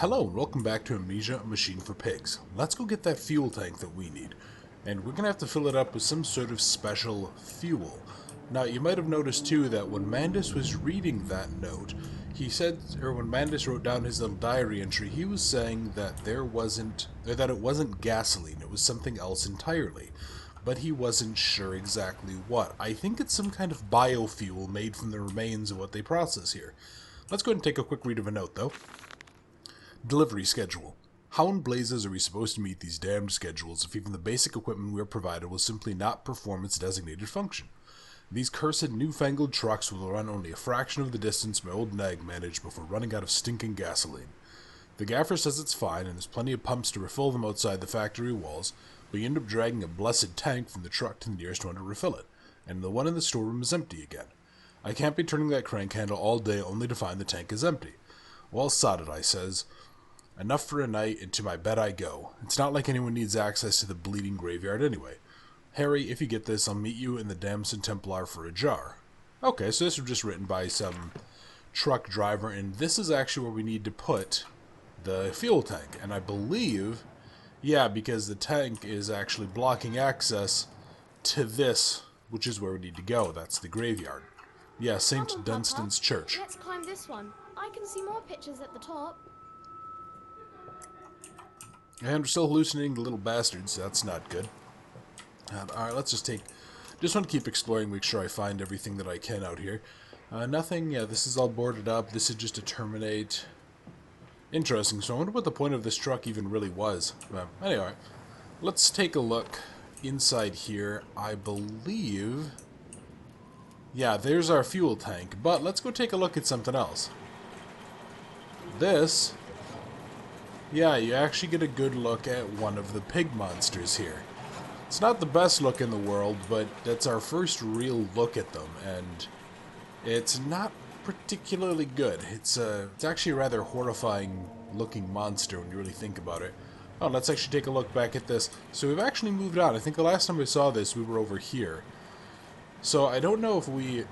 Hello and welcome back to Amnesia, a machine for pigs. Let's go get that fuel tank that we need. And we're going to have to fill it up with some sort of special fuel. Now, you might have noticed too that when Mandus was reading that note, he said, or when Mandus wrote down his little diary entry, he was saying that it wasn't gasoline, it was something else entirely. But he wasn't sure exactly what. I think it's some kind of biofuel made from the remains of what they process here. Let's go ahead and take a quick read of a note, though. Delivery schedule. How in blazes are we supposed to meet these damned schedules if even the basic equipment we are provided will simply not perform its designated function? These cursed newfangled trucks will run only a fraction of the distance my old nag managed before running out of stinking gasoline. The gaffer says it's fine and there's plenty of pumps to refill them outside the factory walls, but you end up dragging a blessed tank from the truck to the nearest one to refill it, and the one in the storeroom is empty again. I can't be turning that crank handle all day only to find the tank is empty. Well, sod it, I says. Enough for a night, and to my bed I go. It's not like anyone needs access to the bleeding graveyard anyway. Harry, if you get this, I'll meet you in the Damson Templar for a jar. Okay, so this was just written by some truck driver, and this is actually where we need to put the fuel tank. And I believe, yeah, because the tank is actually blocking access to this, which is where we need to go. That's the graveyard. Yeah, St. Dunstan's Church. Let's climb this one. I can see more pictures at the top. And we're still hallucinating the little bastards. That's not good. Alright, let's just want to keep exploring, make sure I find everything that I can out here. Nothing, yeah, this is all boarded up. This is just to terminate. Interesting, so I wonder what the point of this truck even really was. Anyway, let's take a look inside here. I believe, yeah, there's our fuel tank, but let's go take a look at something else. This, yeah, you actually get a good look at one of the pig monsters here. It's not the best look in the world, but that's our first real look at them, and it's not particularly good. It's actually a rather horrifying looking monster when you really think about it. Oh, let's actually take a look back at this. So we've actually moved on. I think the last time I saw this, we were over here. So I don't know if we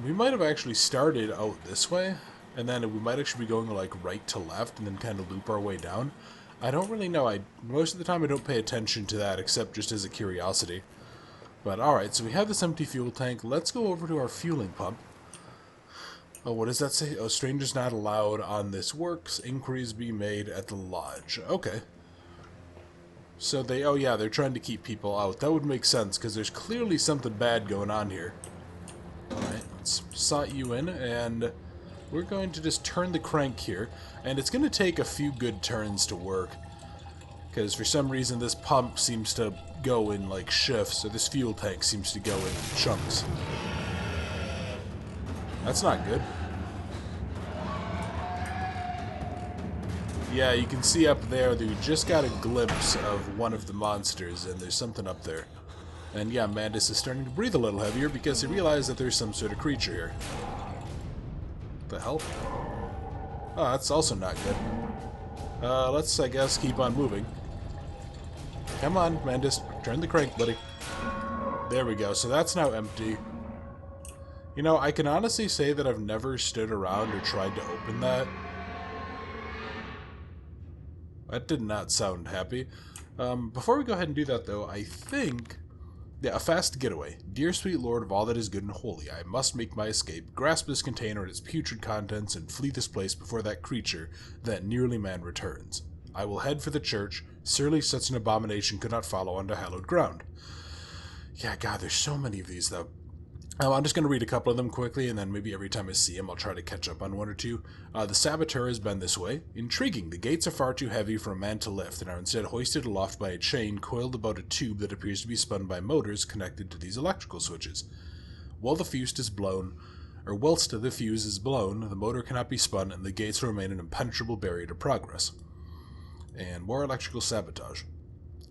might have actually started out this way, and then we might actually be going like right to left and then kind of loop our way down. I don't really know. Most of the time I don't pay attention to that except just as a curiosity. But alright, so we have this empty fuel tank. Let's go over to our fueling pump. Oh, what does that say? Oh, strangers not allowed on this works. Inquiries be made at the lodge. Okay. So oh yeah, they're trying to keep people out. That would make sense because there's clearly something bad going on here. Alright, let's slot you in and we're going to just turn the crank here, and it's going to take a few good turns to work, because for some reason this pump seems to go in like shifts, or this fuel tank seems to go in chunks. That's not good. Yeah, you can see up there that we just got a glimpse of one of the monsters, and there's something up there. And yeah, Mandus is starting to breathe a little heavier because he realized that there's some sort of creature here. The hell? Oh, that's also not good. Let's, I guess, keep on moving. Come on, Mandus. Turn the crank, buddy. There we go. So that's now empty. You know, I can honestly say that I've never stood around or tried to open that. That did not sound happy. Before we go ahead and do that, though, I think... Yeah, a fast getaway. Dear sweet lord of all that is good and holy, I must make my escape, grasp this container and its putrid contents, and flee this place before that creature, that nearly man, returns. I will head for the church. Surely such an abomination could not follow onto hallowed ground. Yeah, God, there's so many of these, though. I'm just going to read a couple of them quickly, and then maybe every time I see them, I'll try to catch up on one or two. The saboteur has been this way. Intriguing. The gates are far too heavy for a man to lift, and are instead hoisted aloft by a chain coiled about a tube that appears to be spun by motors connected to these electrical switches. Whilst the fuse is blown, the motor cannot be spun, and the gates remain an impenetrable barrier to progress. And more electrical sabotage.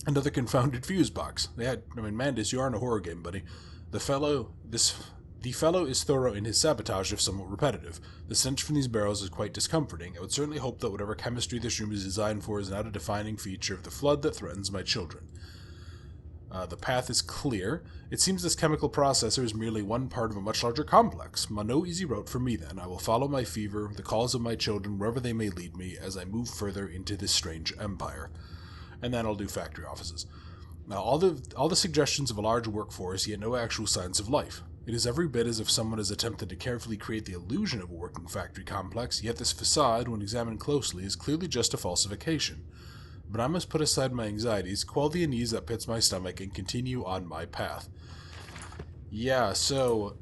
Another confounded fuse box. Mandus, you aren't a horror game, buddy. The fellow is thorough in his sabotage, if somewhat repetitive. The stench from these barrels is quite discomforting. I would certainly hope that whatever chemistry this room is designed for is not a defining feature of the flood that threatens my children. The path is clear. It seems this chemical processor is merely one part of a much larger complex. No easy road for me then. I will follow my fever, the calls of my children, wherever they may lead me, as I move further into this strange empire. And then I'll do factory offices. Now, all the suggestions of a large workforce, yet no actual signs of life. It is every bit as if someone has attempted to carefully create the illusion of a working factory complex, yet this facade, when examined closely, is clearly just a falsification. But I must put aside my anxieties, quell the unease that pits my stomach, and continue on my path. Yeah, so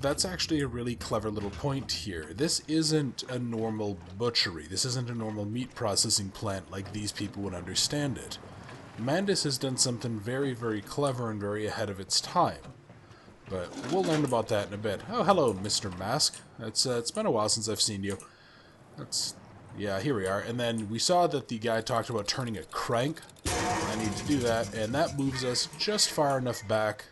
that's actually a really clever little point here. This isn't a normal butchery. This isn't a normal meat processing plant like these people would understand it. Mandus has done something very, very clever and very ahead of its time. But we'll learn about that in a bit. Oh, hello, Mr. Mask. It's been a while since I've seen you. Yeah, here we are. And then we saw that the guy talked about turning a crank. I need to do that, and that moves us just far enough back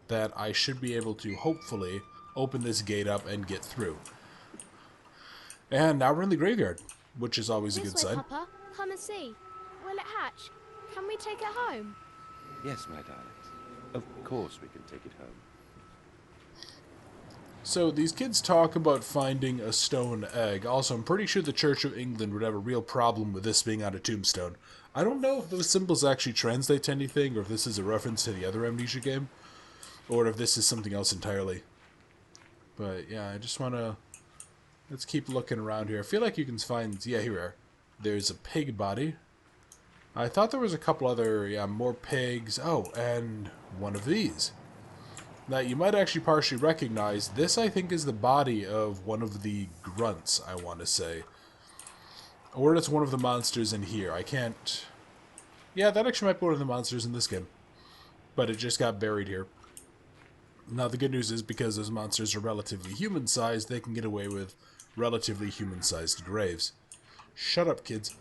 that I should be able to, hopefully, open this gate up and get through. And now we're in the graveyard, which is always a good sign. Papa. Come and see. Will it hatch? Can we take it home? Yes, my darlings. Of course we can take it home. So these kids talk about finding a stone egg. Also, I'm pretty sure the Church of England would have a real problem with this being on a tombstone. I don't know if those symbols actually translate to anything, or if this is a reference to the other Amnesia game, or if this is something else entirely. But yeah, I just want to... Let's keep looking around here. I feel like you can find... Yeah, here we are. There's a pig body. I thought there was a couple other... Yeah, more pigs. Oh, and one of these. Now, you might actually partially recognize, this I think is the body of one of the grunts, I want to say. Or it's one of the monsters in here. I can't... Yeah, that actually might be one of the monsters in this game. But it just got buried here. Now, the good news is, because those monsters are relatively human-sized, they can get away with relatively human-sized graves. Shut up, kids.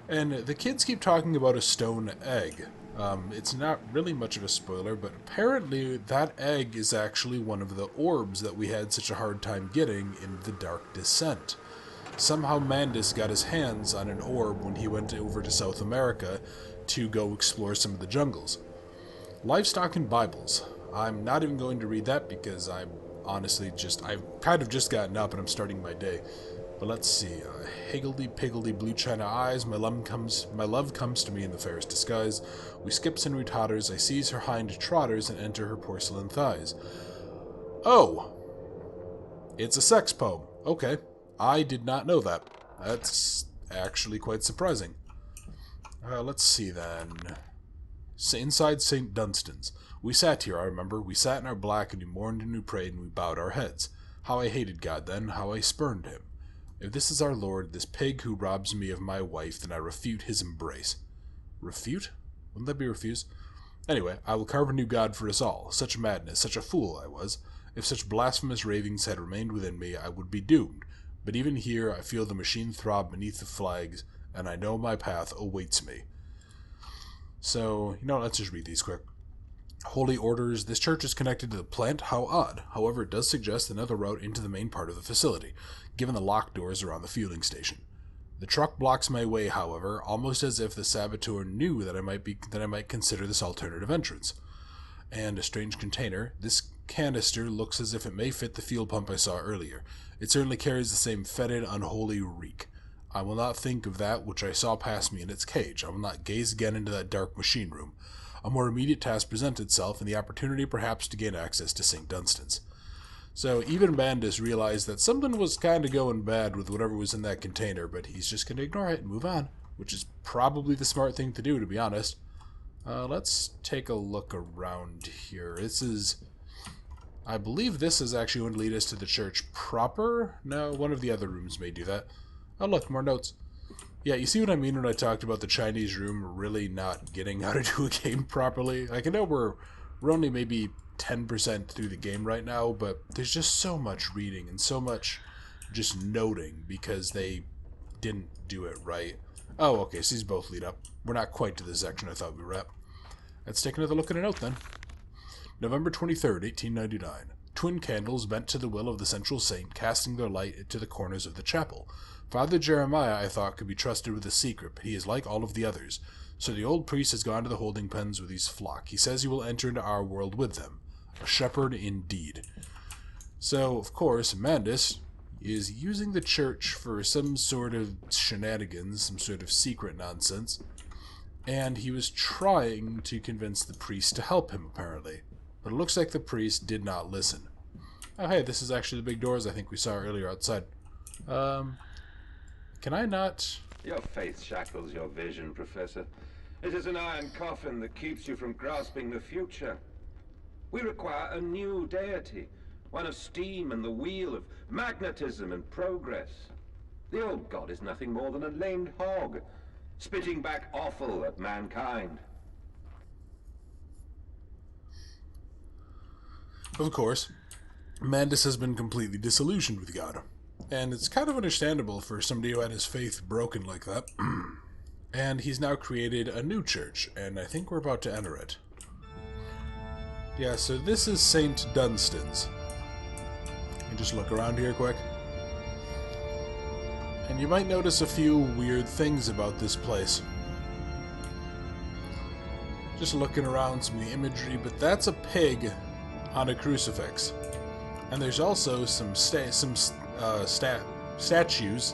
And the kids keep talking about a stone egg. It's not really much of a spoiler, but apparently that egg is actually one of the orbs that we had such a hard time getting in the Dark Descent. Somehow Mandus got his hands on an orb when he went over to South America to go explore some of the jungles. Livestock and Bibles. I'm not even going to read that because I'm honestly I've kind of just gotten up and I'm starting my day. But let's see. Higgledy-piggledy blue china eyes, my love comes to me in the fairest disguise. We skips and we totters, I seize her hind trotters and enter her porcelain thighs. Oh! It's a sex poem. Okay. I did not know that. That's actually quite surprising. Let's see then. Inside St. Dunstans. We sat here, I remember. We sat in our black and we mourned and we prayed and we bowed our heads. How I hated God then, how I spurned him. If this is our Lord, this pig who robs me of my wife, then I refute his embrace. Refute? Wouldn't that be refuse? Anyway, I will carve a new God for us all. Such madness, such a fool I was. If such blasphemous ravings had remained within me, I would be doomed. But even here, I feel the machine throb beneath the flags, and I know my path awaits me. So, let's just read these quick. Holy orders, this church is connected to the plant? How odd. However, it does suggest another route into the main part of the facility, given the locked doors around the fueling station. The truck blocks my way, however, almost as if the saboteur knew that I might consider this alternative entrance. And a strange container. This canister looks as if it may fit the fuel pump I saw earlier. It certainly carries the same fetid, unholy reek. I will not think of that which I saw pass me in its cage. I will not gaze again into that dark machine room. A more immediate task presents itself, and the opportunity perhaps to gain access to St. Dunstans. So even Mandus realized that something was kind of going bad with whatever was in that container, but he's just going to ignore it and move on, which is probably the smart thing to do, to be honest. Let's take a look around here. I believe this is actually going to lead us to the church proper. No, one of the other rooms may do that. Oh look, more notes. Yeah, you see what I mean when I talked about the Chinese room really not getting how to do a game properly? Like, I know we're only maybe 10% through the game right now, but there's just so much reading and so much just noting because they didn't do it right. Oh, okay, so these both lead up. We're not quite to the section I thought we were at. Let's take another look at a note then. November 23rd, 1899. Twin candles bent to the will of the central saint, casting their light into the corners of the chapel. Father Jeremiah, I thought, could be trusted with a secret, but he is like all of the others. So the old priest has gone to the holding pens with his flock. He says he will enter into our world with them. A shepherd indeed. So, of course, Mandus is using the church for some sort of shenanigans, some sort of secret nonsense, and he was trying to convince the priest to help him, apparently. But it looks like the priest did not listen. Oh, hey, this is actually the big doors I think we saw earlier outside. Can I not... Your faith shackles your vision, Professor. It is an iron coffin that keeps you from grasping the future. We require a new deity, one of steam and the wheel, of magnetism and progress. The old god is nothing more than a lamed hog, spitting back offal at mankind. Of course, Mandus has been completely disillusioned with God. And it's kind of understandable for somebody who had his faith broken like that. And he's now created a new church, and I think we're about to enter it. Yeah, so this is St. Dunstans. And just look around here quick. And you might notice a few weird things about this place. Just looking around some of the imagery, but that's a pig on a crucifix. And there's also some statues,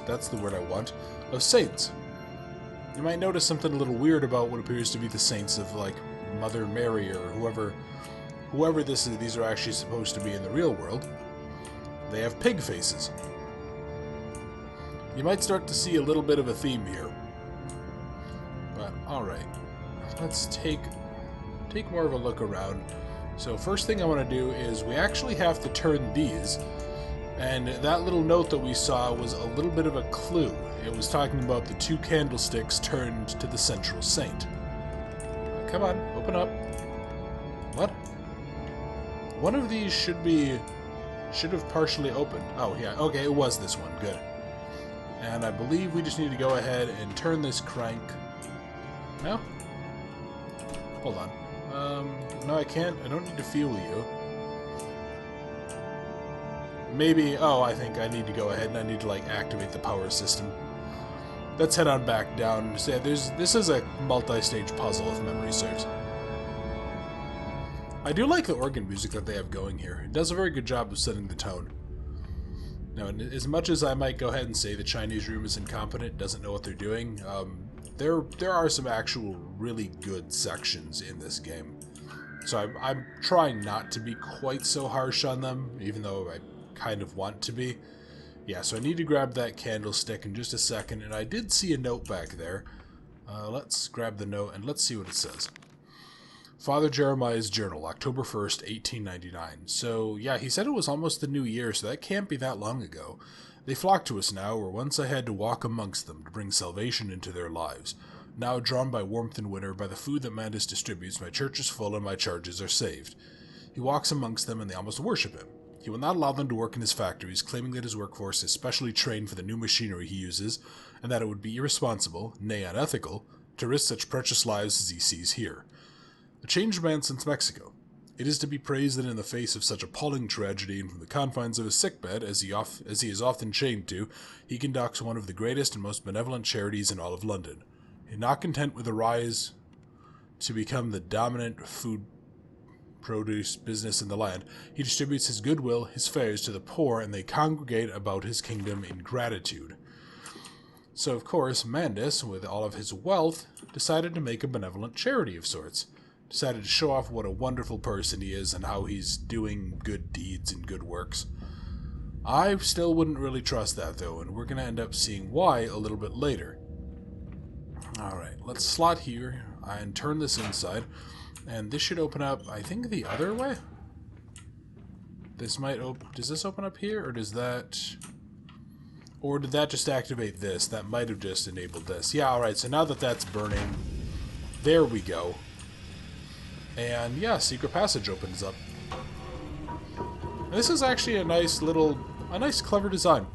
that's the word I want, of saints. You might notice something a little weird about what appears to be the saints of, like, Mother Mary or whoever this is. These are actually supposed to be in the real world. They have pig faces. You might start to see a little bit of a theme here. But, alright. Let's take more of a look around. So first thing I want to do is we actually have to turn these. And that little note that we saw was a little bit of a clue. It was talking about the two candlesticks turned to the central saint. Come on, open up. What? One of these should have partially opened. Oh, yeah, okay, it was this one. Good. And I believe we just need to go ahead and turn this crank. No? Hold on. No, I can't. I don't need to fuel you. Maybe... Oh, I think I need to go ahead and I need to, like, activate the power system. Let's head on back down. So, yeah, this is a multi-stage puzzle, if memory serves. I do like the organ music that they have going here. It does a very good job of setting the tone. Now, as much as I might go ahead and say the Chinese room is incompetent, doesn't know what they're doing, there are some actual really good sections in this game. So I'm trying not to be quite so harsh on them, even though I kind of want to be. Yeah, so I need to grab that candlestick in just a second, and I did see a note back there. Let's grab the note, and let's see what it says. Father Jeremiah's Journal, October 1st, 1899. So, yeah, he said it was almost the new year, so that can't be that long ago. They flock to us now, where once I had to walk amongst them to bring salvation into their lives. Now, drawn by warmth and winter, by the food that Mandus distributes, my church is full and my charges are saved. He walks amongst them, and they almost worship him. He will not allow them to work in his factories, claiming that his workforce is specially trained for the new machinery he uses, and that it would be irresponsible, nay unethical, to risk such precious lives as he sees here. A changed man since Mexico. It is to be praised that in the face of such appalling tragedy and from the confines of his sickbed, as he is often chained to, he conducts one of the greatest and most benevolent charities in all of London. And not content with a rise to become the dominant food produce business in the land, he distributes his goodwill, his fares to the poor, and they congregate about his kingdom in gratitude. So, of course, Mandus, with all of his wealth, decided to make a benevolent charity of sorts. Decided to show off what a wonderful person he is and how he's doing good deeds and good works. I still wouldn't really trust that, though, and we're going to end up seeing why a little bit later. Alright, let's slot here and turn this inside. And this should open up, I think, the other way? This might open... Does this open up here, or does that... Or did that just activate this? That might have just enabled this. Yeah, alright, so now that that's burning, there we go. And yeah, secret passage opens up. And this is actually a nice clever design.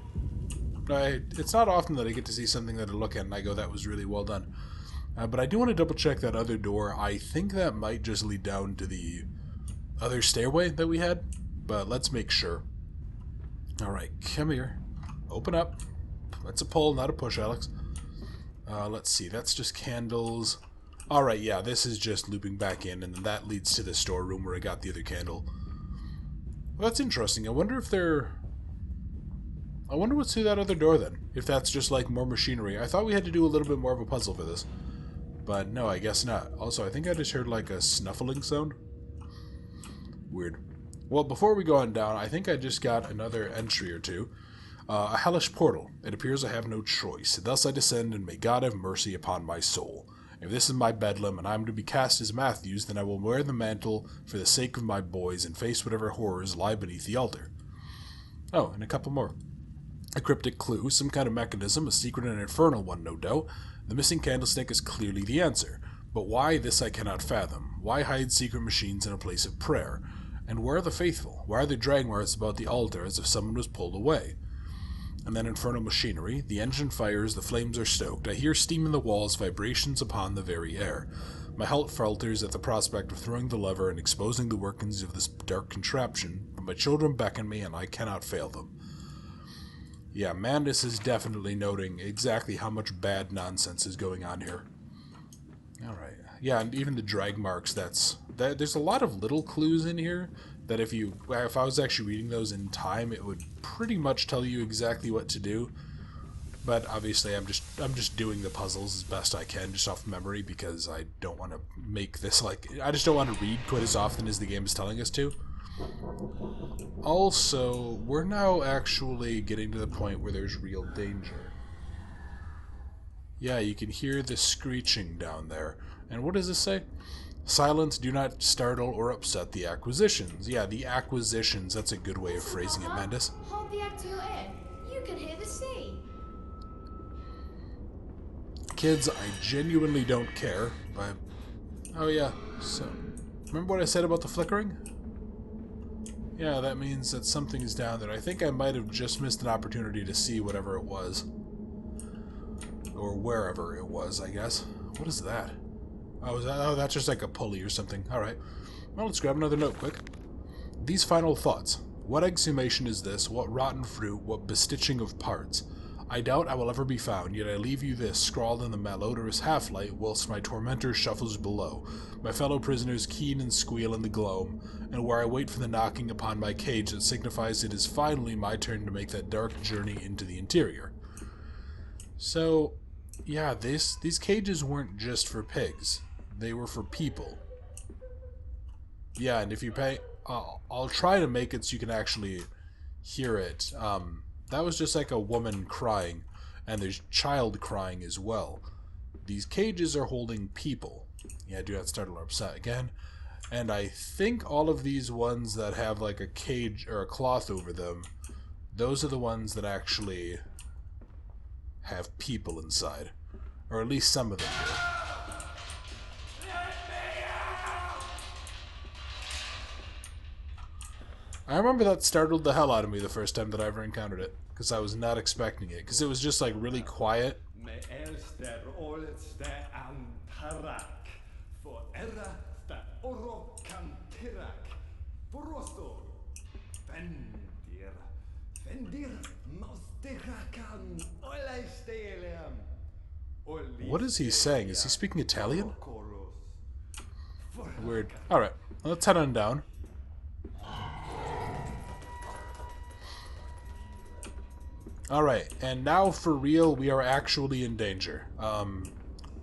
It's not often that I get to see something that I look at and I go, that was really well done. But I do want to double check that other door. I think that might just lead down to the other stairway that we had, but let's make sure. Alright, come here. Open up. It's a pull, not a push, Alex. Let's see. That's just candles. Alright, yeah, this is just looping back in, and then that leads to the storeroom where I got the other candle. Well, that's interesting. I wonder if they're... I wonder what's through that other door, then. If that's just, like, more machinery. I thought we had to do a little bit more of a puzzle for this. But no, I guess not. Also, I think I just heard, like, a snuffling sound. Weird. Well, before we go on down, I think I just got another entry or two. A Hellish Portal. It appears I have no choice. Thus I descend, and may God have mercy upon my soul. If this is my bedlam, and I am to be cast as Matthews, then I will wear the mantle for the sake of my boys, and face whatever horrors lie beneath the altar. Oh, and a couple more. A cryptic clue, some kind of mechanism, a secret and infernal one, no doubt. The missing candlestick is clearly the answer. But why, this I cannot fathom. Why hide secret machines in a place of prayer? And where are the faithful? Why are there drag marks about the altar as if someone was pulled away? And then infernal machinery. The engine fires, the flames are stoked. I hear steam in the walls, vibrations upon the very air. My heart falters at the prospect of throwing the lever and exposing the workings of this dark contraption, but my children beckon me and I cannot fail them. Yeah, Mandus is definitely noting exactly how much bad nonsense is going on here. Alright. Yeah, and even the drag marks, there's a lot of little clues in here that if I was actually reading those in time, it would pretty much tell you exactly what to do. But obviously I'm just doing the puzzles as best I can, just off memory, because I don't want to make this I just don't want to read quite as often as the game is telling us to. Also, we're now actually getting to the point where there's real danger. Yeah, you can hear the screeching down there. And what does this say? Silence, do not startle or upset the acquisitions. Yeah, the acquisitions, that's a good way of phrasing it, Mandus. Hold the egg to your ear. You can hear the sea. Kids, I genuinely don't care, but... Oh yeah, so... Remember what I said about the flickering? Yeah, that means that something is down there. I think I might have just missed an opportunity to see whatever it was. Or wherever it was, I guess. What is that? Oh, that's just like a pulley or something. Alright. Well, let's grab another note quick. These final thoughts. What exhumation is this? What rotten fruit? What bestitching of parts? I doubt I will ever be found, yet I leave you this, scrawled in the malodorous half-light, whilst my tormentor shuffles below, my fellow prisoners keen and squeal in the gloam, and where I wait for the knocking upon my cage that signifies it is finally my turn to make that dark journey into the interior. So, yeah, these cages weren't just for pigs. They were for people. Yeah, and if you pay... I'll try to make it so you can actually hear it. That was just like a woman crying, and there's child crying as well. These cages are holding people. Yeah, do not startle or upset again. And I think all of these ones that have like a cage or a cloth over them, those are the ones that actually have people inside. Or at least some of them do. I remember that startled the hell out of me the first time that I ever encountered it, because I was not expecting it, because it was just like really quiet. What is he saying? Is he speaking Italian? Weird. Alright, let's head on down. Alright, and now for real, we are actually in danger.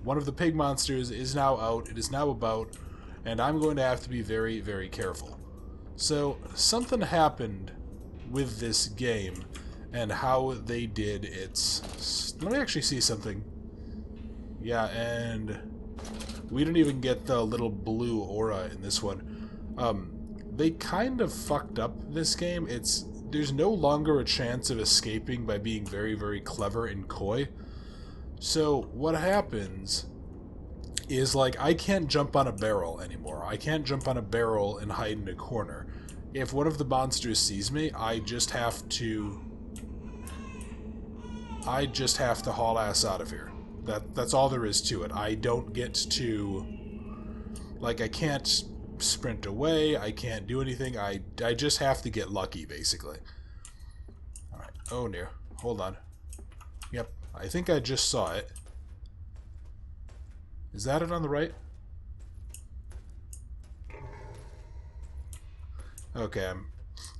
One of the pig monsters is now out, it is now about, and I'm going to have to be very, very careful. So, something happened with this game, and how they did its... Let me actually see something. Yeah, and we didn't even get the little blue aura in this one. They kind of fucked up this game. There's no longer a chance of escaping by being very, very clever and coy. So what happens is, like, I can't jump on a barrel anymore. I can't jump on a barrel and hide in a corner. If one of the monsters sees me, I just have to haul ass out of here. That's all there is to it. I don't get to... Like, I can't sprint away, I can't do anything, I just have to get lucky, basically. Alright, oh no, hold on. Yep, I think I just saw it. Is that it on the right? Okay,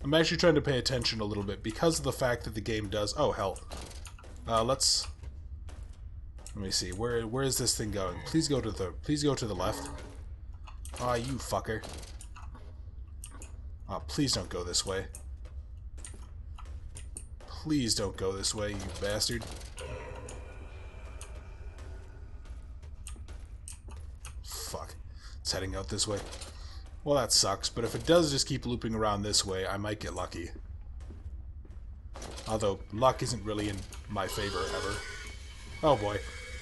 I'm actually trying to pay attention a little bit because of the fact that the game does... Oh, hell. Let me see. Where is this thing going? Please go to the left. Ah, you fucker. Oh, please don't go this way. Please don't go this way, you bastard. Fuck. It's heading out this way. Well, that sucks, but if it does just keep looping around this way, I might get lucky. Although, luck isn't really in my favor, ever. Oh boy.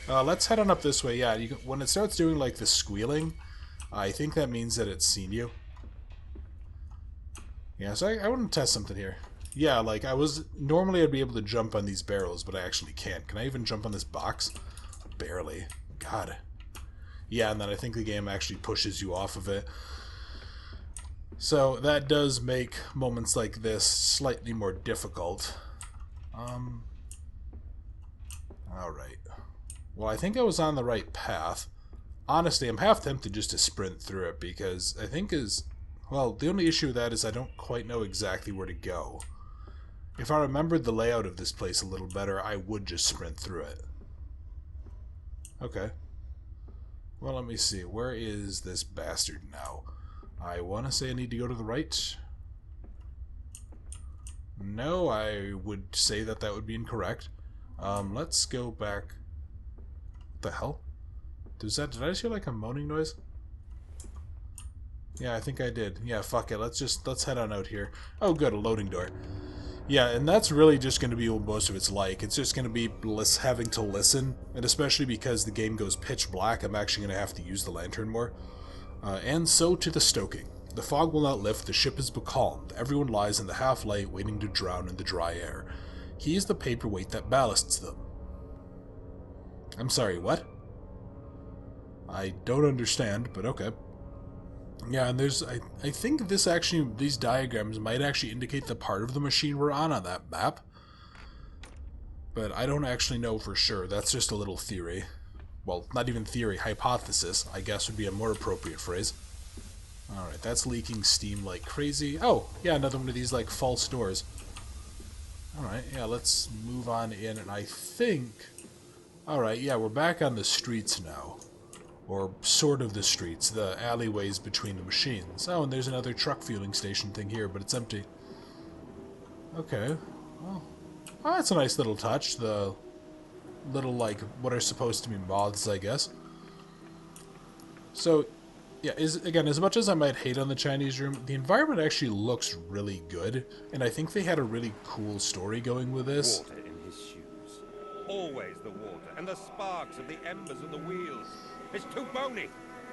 Let's head on up this way. Yeah, when it starts doing, like, the squealing, I think that means that it's seen you. Yeah, so I want to test something here. Yeah, like, normally I'd be able to jump on these barrels, but I actually can't. Can I even jump on this box? Barely. God. Yeah, and then I think the game actually pushes you off of it. So, that does make moments like this slightly more difficult. Alright. Well, I think I was on the right path. Honestly, I'm half tempted just to sprint through it, because I think well, the only issue with that is I don't quite know exactly where to go. If I remembered the layout of this place a little better, I would just sprint through it. Okay. Well, let me see. Where is this bastard now? I want to say I need to go to the right. No, I would say that would be incorrect. Let's go back. What the hell? Did I just hear like a moaning noise? Yeah, I think I did. Yeah, fuck it. Let's head on out here. Oh, good, a loading door. Yeah, and that's really just going to be what most of it's like. It's just going to be having to listen, and especially because the game goes pitch black, I'm actually going to have to use the lantern more. And so to the stoking. The fog will not lift, the ship is becalmed. Everyone lies in the half-light, waiting to drown in the dry air. He is the paperweight that ballasts them. I'm sorry, what? I don't understand, but okay. Yeah, and I think these diagrams might actually indicate the part of the machine we're on that map. But I don't actually know for sure. That's just a little theory. Well, not even theory, hypothesis, I guess would be a more appropriate phrase. Alright, that's leaking steam like crazy. Oh, yeah, another one of these, like, false doors. Alright, yeah, let's move on in, and I think... Alright, yeah, we're back on the streets now. Or sort of the streets, the alleyways between the machines. Oh, and there's another truck fueling station thing here, but it's empty. Okay, well... Oh, that's a nice little touch, the... little, like, what are supposed to be moths, I guess. So... Yeah, again, as much as I might hate on the Chinese room, the environment actually looks really good, and I think they had a really cool story going with this. Water in his shoes. Always the water, and the sparks of the embers of the wheels. It's too bony!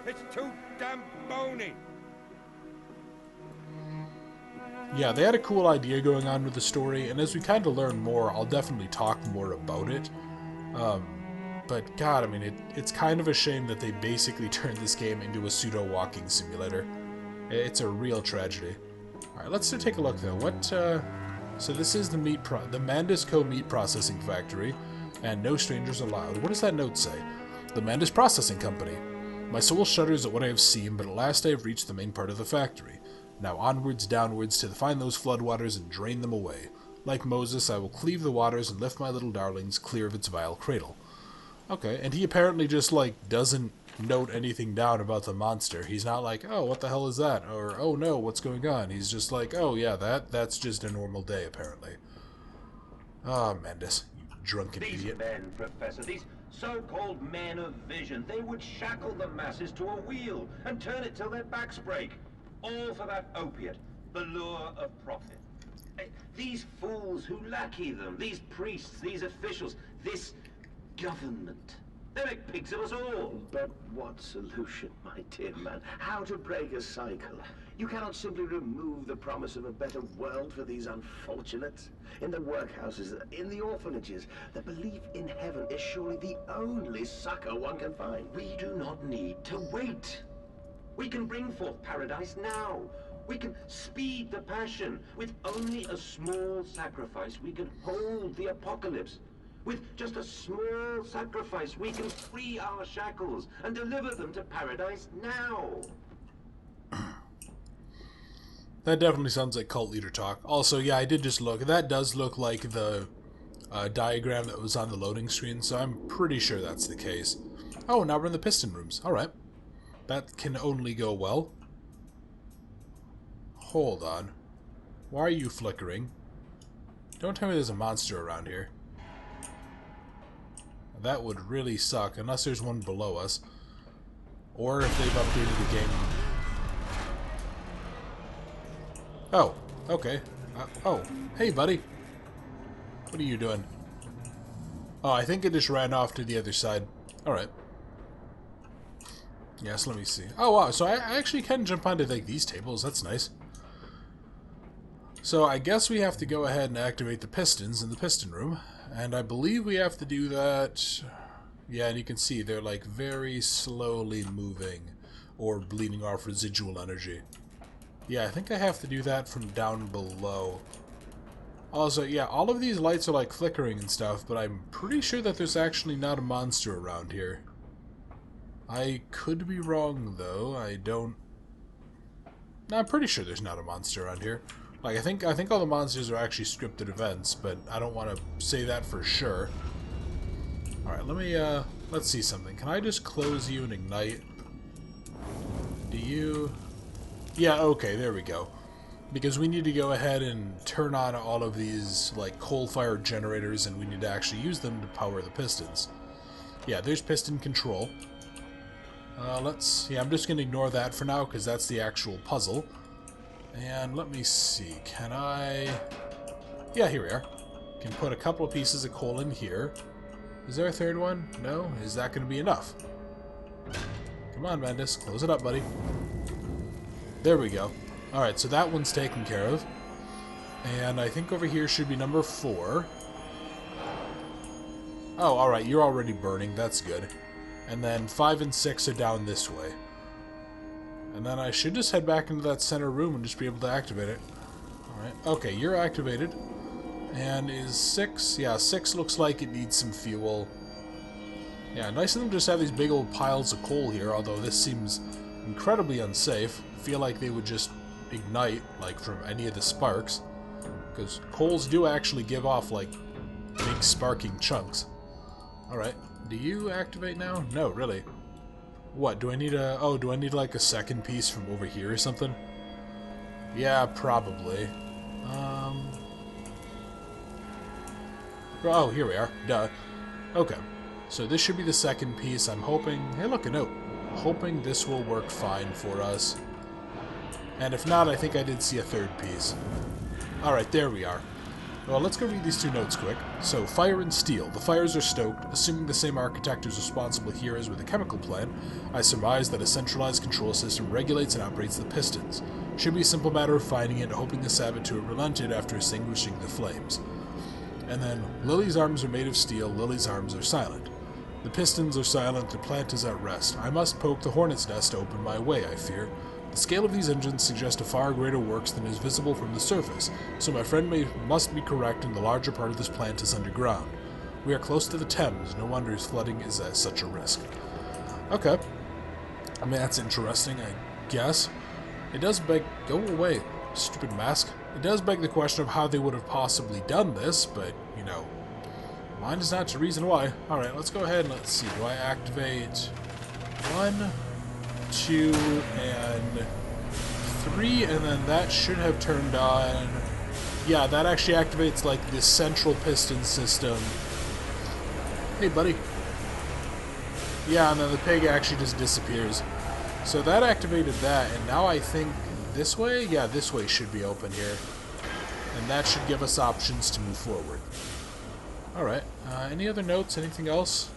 It's too damn bony! Yeah, they had a cool idea going on with the story, and as we kind of learn more, I'll definitely talk more about it. But god, I mean, it's kind of a shame that they basically turned this game into a pseudo-walking simulator. It's a real tragedy. Alright, let's take a look though. So this is the Mandus Co. meat processing factory, and no strangers allowed. What does that note say? The Mandus Processing Company. My soul shudders at what I have seen, but at last I have reached the main part of the factory. Now onwards, downwards, to find those floodwaters and drain them away. Like Moses, I will cleave the waters and lift my little darlings clear of its vile cradle. Okay, and he apparently just, like, doesn't note anything down about the monster. He's not like, oh, what the hell is that? Or, oh no, what's going on? He's just like, oh yeah, that's just a normal day, apparently. Ah, Mandus, you drunken These idiot. men, Professor, these so-called men of vision, they would shackle the masses to a wheel and turn it till their backs break. All for that opiate, the lure of profit. These fools who lackey them, these priests, these officials, this government. They make pigs of us all. But what solution, my dear man? How to break a cycle? You cannot simply remove the promise of a better world for these unfortunates. In the workhouses, in the orphanages, the belief in heaven is surely the only succor one can find. We do not need to wait. We can bring forth paradise now. We can speed the passion. With only a small sacrifice, we can hold the apocalypse. With just a small sacrifice, we can free our shackles and deliver them to paradise now. That definitely sounds like cult leader talk. Also, yeah, I did just look. That does look like the diagram that was on the loading screen, so I'm pretty sure that's the case. Oh, now we're in the piston rooms. Alright. That can only go well. Hold on. Why are you flickering? Don't tell me there's a monster around here. That would really suck, unless there's one below us. Or if they've updated the game. Oh, okay. Oh, hey buddy. What are you doing? Oh, I think it just ran off to the other side. Alright. Yes, let me see. Oh wow, so I actually can jump onto like these tables, that's nice. So I guess we have to go ahead and activate the pistons in the piston room. And I believe we have to do that... Yeah, and you can see they're like very slowly moving or bleeding off residual energy. Yeah, I think I have to do that from down below. Also, yeah, all of these lights are like flickering and stuff, but I'm pretty sure that there's actually not a monster around here. I could be wrong, though. I don't... No, I'm pretty sure there's not a monster around here. Like, I think all the monsters are actually scripted events, but I don't want to say that for sure. Alright, let's see something. Can I just close you and ignite? Do you... Yeah, okay, there we go. Because we need to go ahead and turn on all of these, like, coal-fired generators, and we need to actually use them to power the pistons. Yeah, there's piston control. Yeah, I'm just going to ignore that for now, because that's the actual puzzle. And let me see, can I... Yeah, here we are. Can put a couple of pieces of coal in here. Is there a third one? No? Is that going to be enough? Come on, Mandus, close it up, buddy. There we go. Alright, so that one's taken care of. And I think over here should be number 4. Oh, alright, you're already burning, that's good. And then 5 and 6 are down this way. And then I should just head back into that center room and just be able to activate it. Alright, okay, you're activated. And is 6? Yeah, 6 looks like it needs some fuel. Yeah, nice of them to just have these big old piles of coal here, although this seems incredibly unsafe. I feel like they would just ignite, like, from any of the sparks. Because coals do actually give off, like, big sparking chunks. Alright, do you activate now? No, really. What, do I need a... Oh, do I need, like, a second piece from over here or something? Yeah, probably. Oh, here we are. Duh. Okay. So this should be the second piece. I'm hoping... Hey, look, a note. Hoping this will work fine for us. And if not, I think I did see a third piece. Alright, there we are. Well, let's go read these 2 notes quick. So, fire and steel. The fires are stoked. Assuming the same architect is responsible here as with the chemical plant, I surmise that a centralized control system regulates and operates the pistons. Should be a simple matter of finding it and hoping the saboteur relented after extinguishing the flames. And then, Lily's arms are made of steel, Lily's arms are silent. The pistons are silent, the plant is at rest. I must poke the hornet's nest to open my way, I fear. The scale of these engines suggests a far greater works than is visible from the surface, so my friend must be correct and the larger part of this plant is underground. We are close to the Thames, no wonder his flooding is at such a risk. Okay. I mean, that's interesting, I guess. It does beg... Go away, stupid mask. It does beg the question of how they would have possibly done this, but, you know, mine is not the reason why. Alright, let's go ahead and let's see. Do I activate 1, 2, and 3, and then that should have turned on... Yeah, that actually activates, like, this central piston system. Hey, buddy. Yeah, and then the pig actually just disappears. So that activated that, and now I think this way? Yeah, this way should be open here. And that should give us options to move forward. Alright, any other notes? Anything else?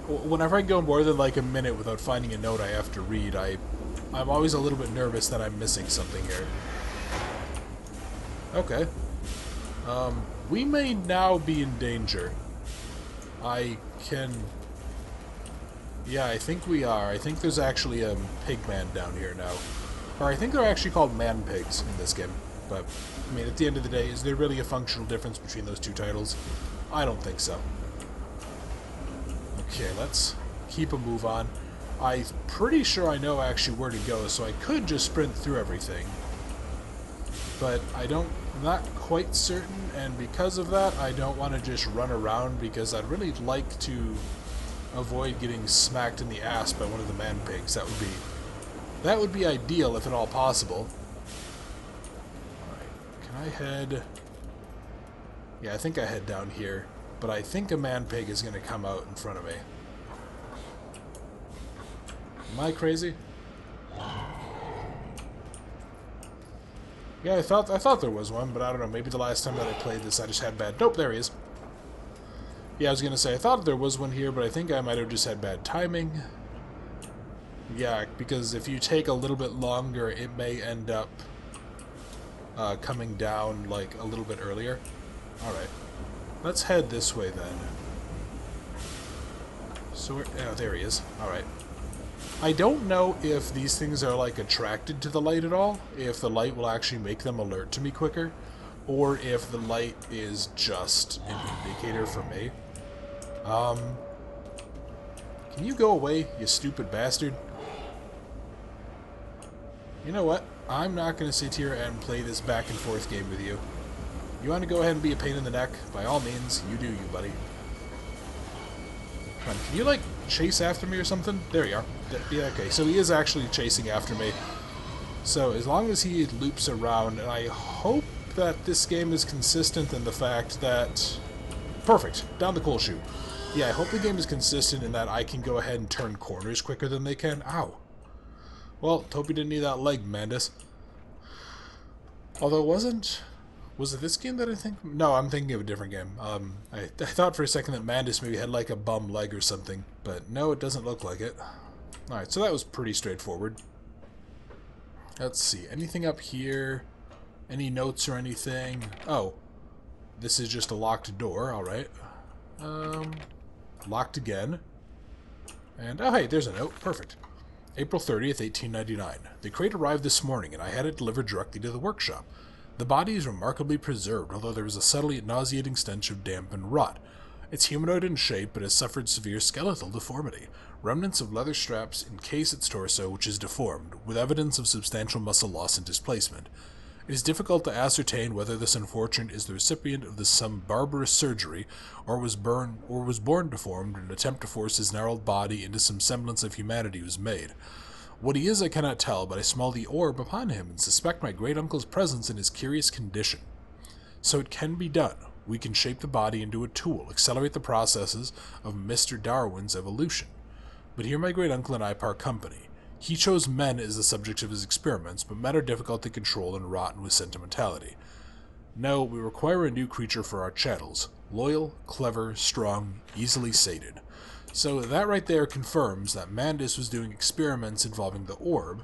Whenever I go more than like a minute without finding a note I have to read, I'm always a little bit nervous that I'm missing something here. Okay. We may now be in danger. Yeah, I think we are. I think there's actually a pigman down here now. Or I think they're actually called man-pigs in this game. But, I mean, at the end of the day, is there really a functional difference between those 2 titles? I don't think so. Okay, let's keep a move on. I'm pretty sure I know actually where to go, so I could just sprint through everything. But I'm not quite certain, and because of that, I don't want to just run around, because I'd really like to avoid getting smacked in the ass by one of the man pigs. That would be ideal, if at all possible. Alright, can I head... Yeah, I think I head down here, but I think a man pig is going to come out in front of me. Am I crazy? Yeah, I thought there was one, but I don't know. Maybe the last time that I played this, I just had bad... Nope, there he is. Yeah, I was gonna say, I thought there was one here, but I think I might have just had bad timing. Yeah, because if you take a little bit longer, it may end up coming down, like, a little bit earlier. Alright. Let's head this way, then. So, oh, there he is. Alright. I don't know if these things are, like, attracted to the light at all, if the light will actually make them alert to me quicker, or if the light is just an indicator for me. Can you go away, you stupid bastard? You know what? I'm not going to sit here and play this back and forth game with you. You want to go ahead and be a pain in the neck? By all means, you do you, buddy. Come on, can you, like, chase after me or something? There you are. Yeah, okay, so he is actually chasing after me. So, as long as he loops around, and I hope that this game is consistent in the fact that... Perfect! Down the coal chute. Yeah, I hope the game is consistent in that I can go ahead and turn corners quicker than they can. Ow. Well, hope you didn't need that leg, Mandus. Although, was it this game that I think... No, I'm thinking of a different game. I thought for a second that Mandus maybe had like a bum leg or something, but no, it doesn't look like it. Alright, so that was pretty straightforward. Let's see, anything up here? Any notes or anything? Oh, this is just a locked door, alright. Locked again. And, oh hey, there's a note, perfect. April 30th, 1899. The crate arrived this morning, and I had it delivered directly to the workshop. The body is remarkably preserved, although there is a subtly nauseating stench of damp and rot. It's humanoid in shape, but has suffered severe skeletal deformity. Remnants of leather straps encase its torso, which is deformed, with evidence of substantial muscle loss and displacement. It is difficult to ascertain whether this unfortunate is the recipient of some barbarous surgery, or was born deformed, and an attempt to force his gnarled body into some semblance of humanity was made. What he is I cannot tell, but I smell the orb upon him, and suspect my great-uncle's presence in his curious condition. So it can be done. We can shape the body into a tool, accelerate the processes of Mr. Darwin's evolution. But here my great-uncle and I part company. He chose men as the subject of his experiments, but men are difficult to control and rotten with sentimentality. No, we require a new creature for our chattels. Loyal, clever, strong, easily sated. So that right there confirms that Mandus was doing experiments involving the orb,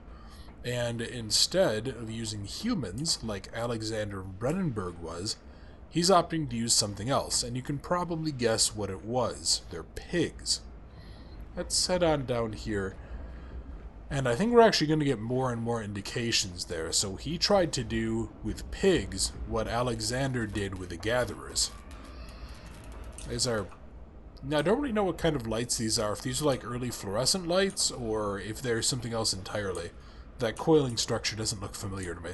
and instead of using humans, like Alexander Brennenberg was, he's opting to use something else, and you can probably guess what it was. They're pigs. Let's head on down here. And I think we're actually going to get more and more indications there. So he tried to do with pigs what Alexander did with the gatherers. These are... Now, I don't really know what kind of lights these are. If these are like early fluorescent lights, or if there's something else entirely. That coiling structure doesn't look familiar to me.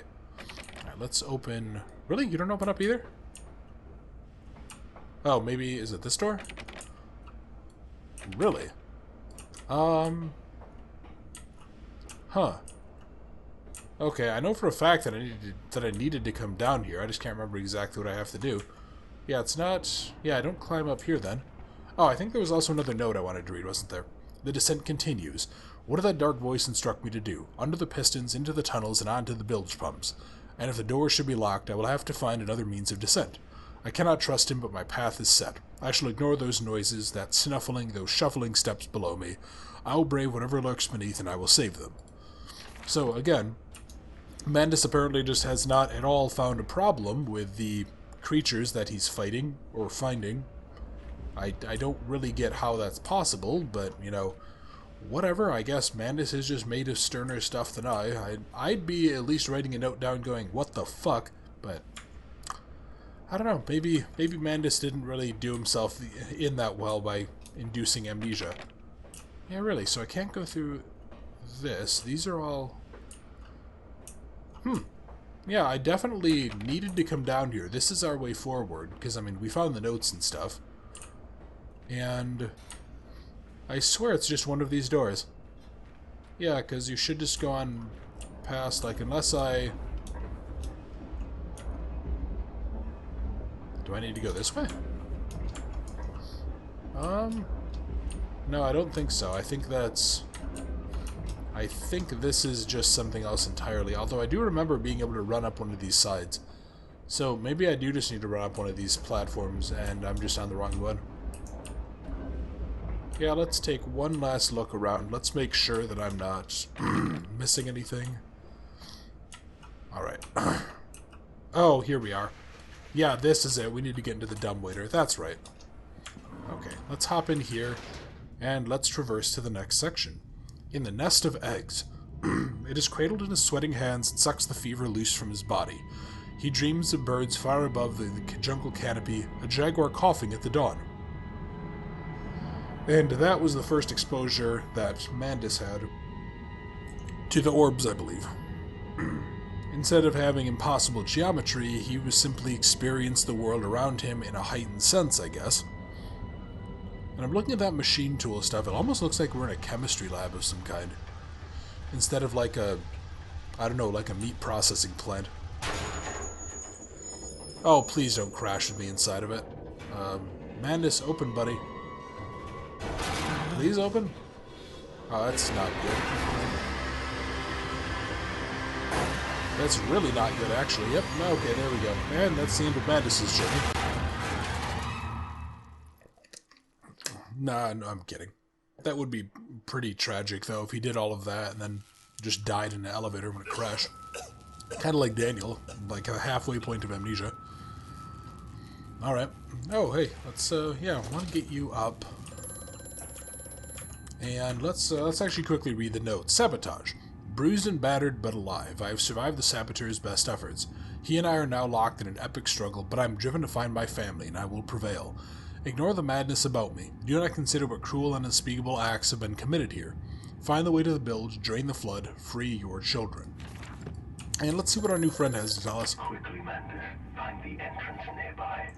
Alright, let's open... Really? You don't open up either? Oh, maybe... Is it this door? Really? Huh. Okay, I know for a fact that I needed to come down here. I just can't remember exactly what I have to do. Yeah, it's not... Yeah, I don't climb up here then. Oh, I think there was also another note I wanted to read, wasn't there? The descent continues. What did that dark voice instruct me to do? Under the pistons, into the tunnels, and onto the bilge pumps. And if the doors should be locked, I will have to find another means of descent. I cannot trust him, but my path is set. I shall ignore those noises, that snuffling, those shuffling steps below me. I will brave whatever lurks beneath, and I will save them. So, again, Mandus apparently just has not at all found a problem with the creatures that he's fighting, or finding. I don't really get how that's possible, but, you know, whatever. I guess Mandus is just made of sterner stuff than I'd be at least writing a note down going, what the fuck? But I don't know, maybe Mandus didn't really do himself in that well by inducing amnesia. Yeah, really, so I can't go through this. These are all... Yeah, I definitely needed to come down here. This is our way forward, because, I mean, we found the notes and stuff. And I swear it's just one of these doors. Yeah, because you should just go on past, like, unless I... Do I need to go this way? No, I don't think so. I think that's... I think this is just something else entirely, although I do remember being able to run up one of these sides. So maybe I do just need to run up one of these platforms and I'm just on the wrong one. Yeah, let's take one last look around. Let's make sure that I'm not missing anything. Alright. Oh, here we are. Yeah, this is it. We need to get into the dumbwaiter. That's right. Okay, let's hop in here and let's traverse to the next section. In the nest of eggs. It is cradled in his sweating hands and sucks the fever loose from his body. He dreams of birds far above the jungle canopy, a jaguar coughing at the dawn. And that was the first exposure that Mandus had to the orbs, I believe. Instead of having impossible geometry, he was simply experienced the world around him in a heightened sense, I guess. And I'm looking at that machine tool stuff, it almost looks like we're in a chemistry lab of some kind. Instead of like a, I don't know, like a meat processing plant. Oh, please don't crash with me inside of it. Mandus, open, buddy. Please open? Oh, that's not good. That's really not good, actually. Yep, okay, there we go. And that's the end of Mandus's journey. Nah, no, I'm kidding. That would be pretty tragic, though, if he did all of that and then just died in an elevator when it crashed. Kind of like Daniel, like a halfway point of amnesia. Alright. Oh, hey, let's, yeah, I want to get you up. And let's actually quickly read the note. Sabotage. Bruised and battered, but alive. I have survived the saboteur's best efforts. He and I are now locked in an epic struggle, but I am driven to find my family, and I will prevail. Ignore the madness about me. Do not consider what cruel and unspeakable acts have been committed here. Find the way to the bilge, drain the flood, free your children. And let's see what our new friend has to tell us. Quickly, Mandus. Find the entrance nearby.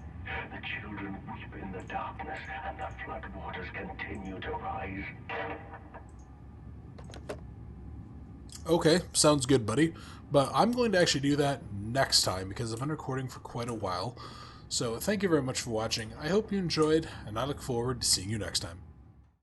The children weep in the darkness, and the flood waters continue to rise. Okay, sounds good, buddy. But I'm going to actually do that next time, because I've been recording for quite a while. So thank you very much for watching. I hope you enjoyed, and I look forward to seeing you next time.